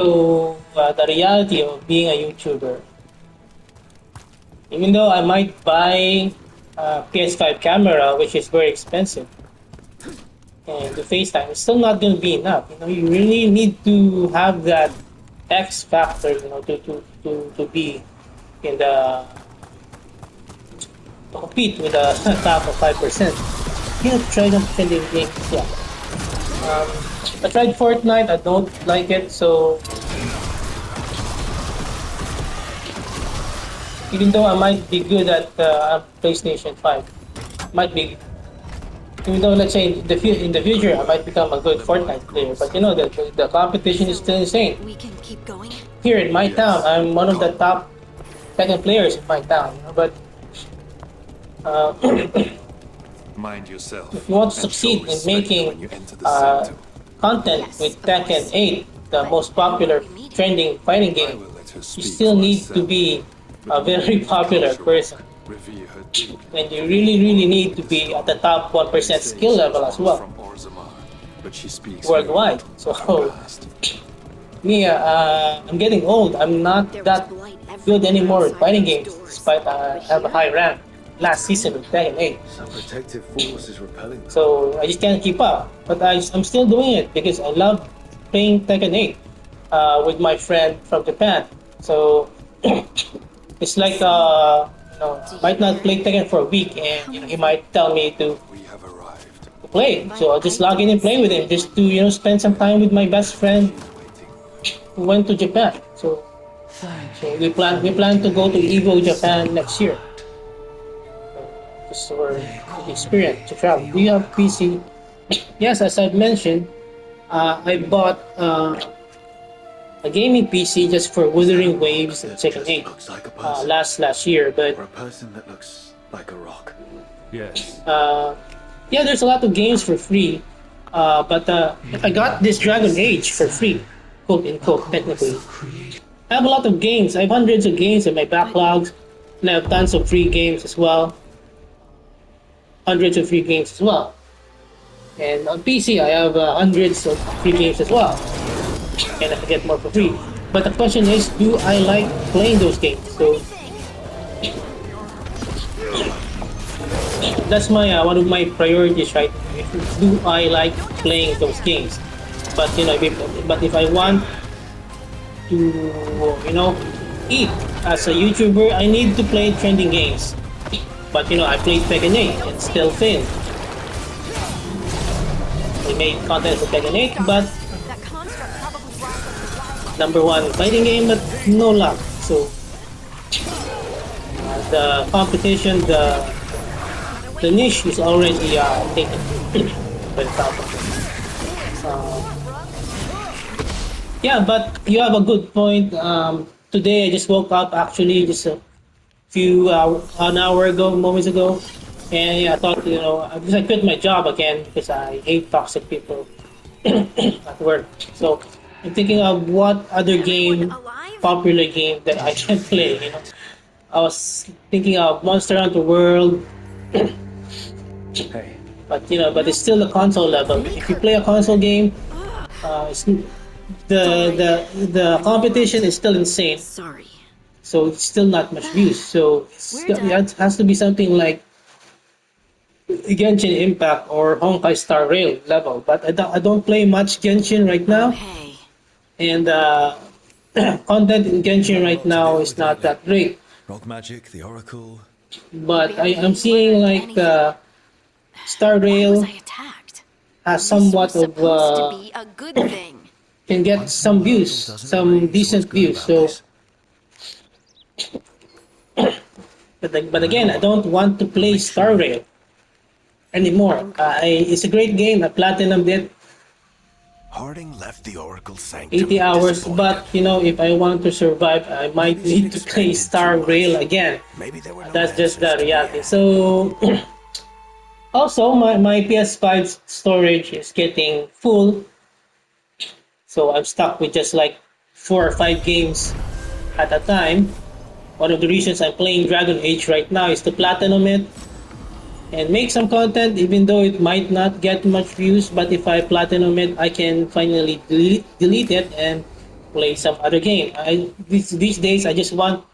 So the reality of being a YouTuber, even though I might buy a PS5 camera, which is very expensive, and the FaceTime, it's still not going to be enough. You really need to have that X factor, to be in the to compete with the top of 5%. Try them trending games. Yeah. Um, I tried Fortnite. I don't like it. So even though I might be good at PlayStation 5, might be, even though let's say in the future I might become a good Fortnite player, but the competition is still insane. We can keep going. Here in my town, I'm one of the top second players in my town. But uh, Mind yourself. if you want to and show succeed in respect when making you enter the uh, center. content Yes, with of Tekken course. 8, the But most popular we need- trending fighting I game, will let her you speak still for need to herself. be But a very the popular cultural person. revere her deeply. And you really need to be at the top 1% They say skill she level was as once well, from Orzammar, but she speaks worldwide. very So little of her past. me, I'm getting old. I'm not There was that blight good everywhere anymore in outside fighting those games, doors. despite I But have a here, high rank last it's season clean. with Tekken 8. Some protective force is repelling them. So I just can't keep up. But I'm still doing it because I love playing Tekken 8 with my friend from Japan. So it's like might not play Tekken for a week, and he might tell me to We have arrived. play. So I'll just log in and play with him just to spend some time with my best friend who went to Japan. So we plan to go to Evo Japan next year. Just for the experience to travel. Do you have PC? Yes, as I've mentioned, I bought a gaming PC just for Wuthering Waves and Tekken 8 Looks like a person. last year. But Or a person that looks like a rock. Yes. yeah, there's a lot of games for free. But I got this Dragon Age for free, quote unquote, technically. I have a lot of games. I have hundreds of games in my backlogs, and I have tons of free games as well. Hundreds of free games as well. And on PC, I have hundreds of free games as well, and I can get more for free. But the question is, do I like playing those games? So that's my one of my priorities, right? Do I like playing those games? But if I want to eat as a YouTuber, I need to play trending games. But I played Tekken 8 and still failed. I made content for Tekken 8, but That construct probably brought us number one fighting game, but no luck. So the competition, the niche is already taken by the top. Yeah, but you have a good point. Today I just woke up actually just an hour ago, moments ago, and yeah, I thought because I quit my job again because I hate toxic people at work. So I'm thinking of what other game, alive? popular game that I can play. I was thinking of Monster Hunter World, Hey, but it's still a console level. If you play a console game, the competition is still insane. Sorry. So it's still not much views. So it has to be something like Genshin Impact or Honkai Star Rail level. But I don't play much Genshin right now, Hey. and content in Genshin right now is not that great. rock magic, the oracle. But I'm seeing like Star Why was Rail I attacked? has This was somewhat of supposed to be a good thing. can get some views, some decent views. So, but again, I don't want to play Star Rail anymore. It's a great game. I platinumed it Harding left the oracle sanctum. 80 hours, disappointed. but if I want to survive, I might need to play Star Rail again. Maybe there were no That's just the answers to reality. So also my PS5 storage is getting full, so I'm stuck with just like 4 or 5 games at a time. One of the reasons I'm playing Dragon Age right now is to platinum it and make some content, even though it might not get much views. But if I platinum it, I can finally delete it and play some other game. These days I just want,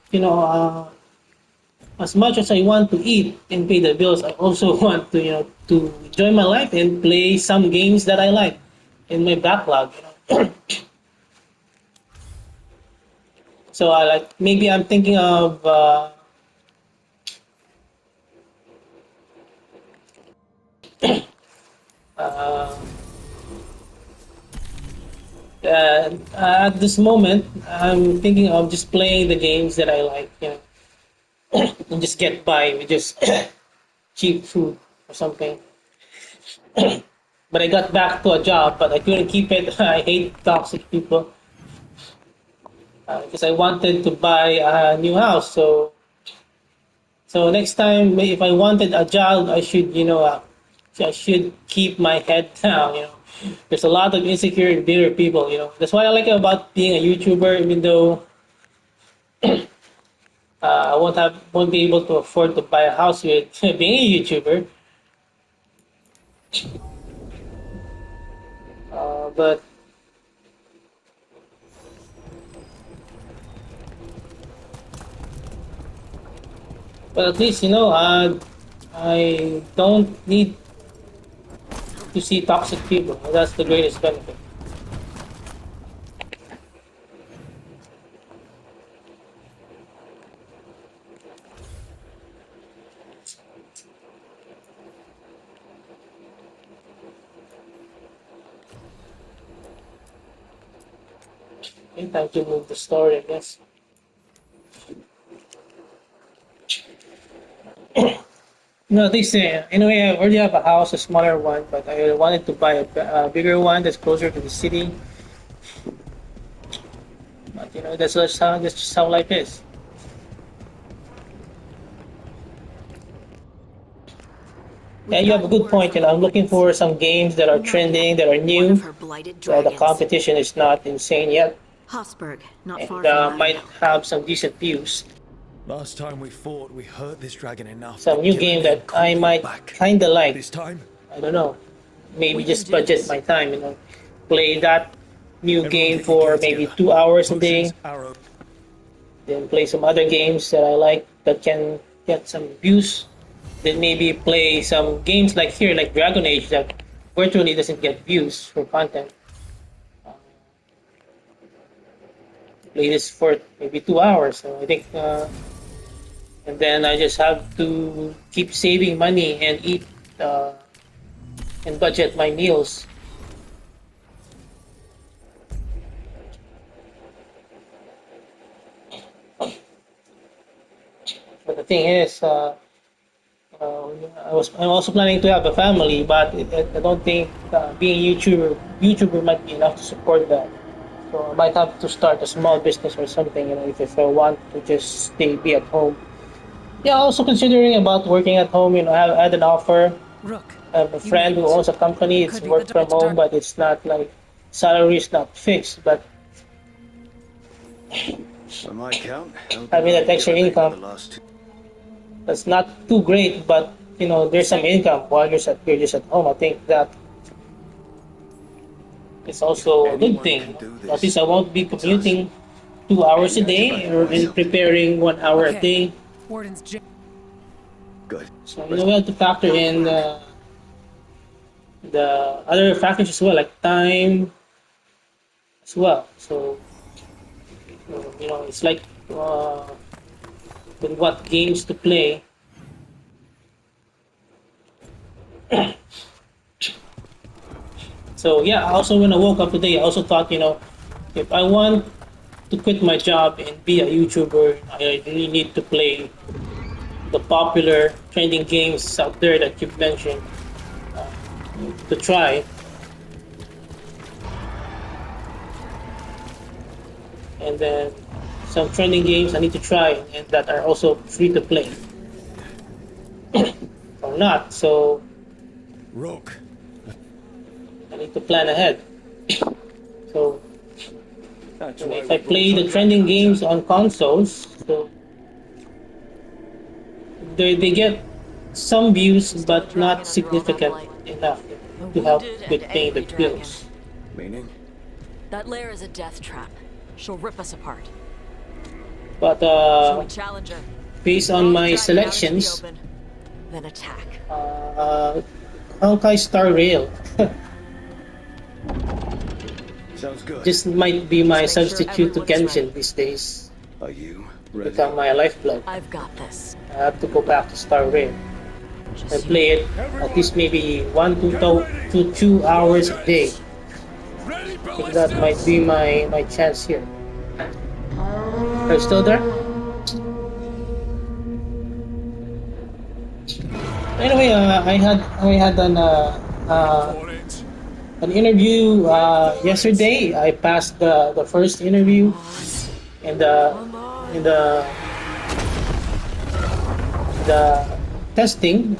as much as I want to eat and pay the bills, I also want to, to enjoy my life and play some games that I like in my backlog. So I like, maybe I'm thinking of uh, at this moment I'm thinking of just playing the games that I like, and just get by with just cheap food or something. But I got back to a job, but I couldn't keep it. I hate toxic people because I wanted to buy a new house. So next time, if I wanted a job, I should, I should keep my head down. There's a lot of insecure and bitter people. That's what I like about being a YouTuber, even though I won't be able to afford to buy a house with being a YouTuber. But at least I don't need to see toxic people. That's the greatest benefit. Okay, time to move the story, I guess. No, they say anyway. I already have a house, a smaller one, but I wanted to buy a bigger one that's closer to the city. But that's just how life is. Yeah, you have a good point. I'm looking for some games that are trending, that are One new. of her blighted The dragons. competition is not insane yet, Hosberg, not and far from might Nottingham. have some decent views. Last time we fought, we hurt this dragon enough. Some new that game Gilligan that I called it might back. kinda like. This time, I don't know. Maybe We just can do budget this. my time. Play that new everyone game keep your for gear maybe together. 2 hours a day. Potions, arrow. Then play some other games that I like that can get some views. Then maybe play some games like here, like Dragon Age, that virtually doesn't get views for content. Play this for maybe 2 hours. So I think, and then I just have to keep saving money and eat and budget my meals. But the thing is, I'm also planning to have a family, but I don't think being YouTuber might be enough to support that. So I might have to start a small business or something, if I want to just be at home. Yeah, also considering about working at home, I had an offer. Rook. I have a friend who owns a company. It's Could be work the from home, director. but it's not like salary is not fixed. But By my count, Having that extra income. that's not too great, but there's some income while you're just at home. I think that it's also a good Anyone thing. can do this. At least I won't be commuting 2 hours a day or preparing 1 hour a Okay. day. Warden's Good. So we have to factor in the other factors as well, like time as well. So it's like with what games to play. So yeah, also when I woke up today, I also thought, if I want to quit my job and be a YouTuber, I really need to play the popular trending games out there that you've mentioned to try. And then some trending games I need to try and that are also free to play. Or not, so Rook. I need to plan ahead. So That's if I play the trending games on consoles, so they get some views, but not significant enough to help with paying the bills. Meaning? That lair is a death trap. She'll rip us apart. But So we challenge her. based on my Drag it out into the selections, open, then attack. Honkai Star Rail. Sounds good. This might be my Just make sure substitute to everyone's Genshin ready. these days. Are you ready? Become my lifeblood. I've got this. I have to go back to Star Rail and Just you. play it at least maybe 1 to 2 hours a day. Ready, I think that might be my chance here. Are you still there? Anyway, I had an interview yesterday. I passed the first interview and the testing.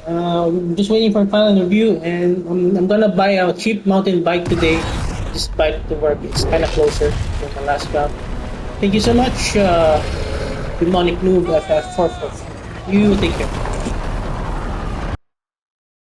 Just waiting for final review, and I'm gonna buy a cheap mountain bike today. Just bike to work. It's kind of closer than my last job. Thank you so much, Demonic Noob FF444. You take care.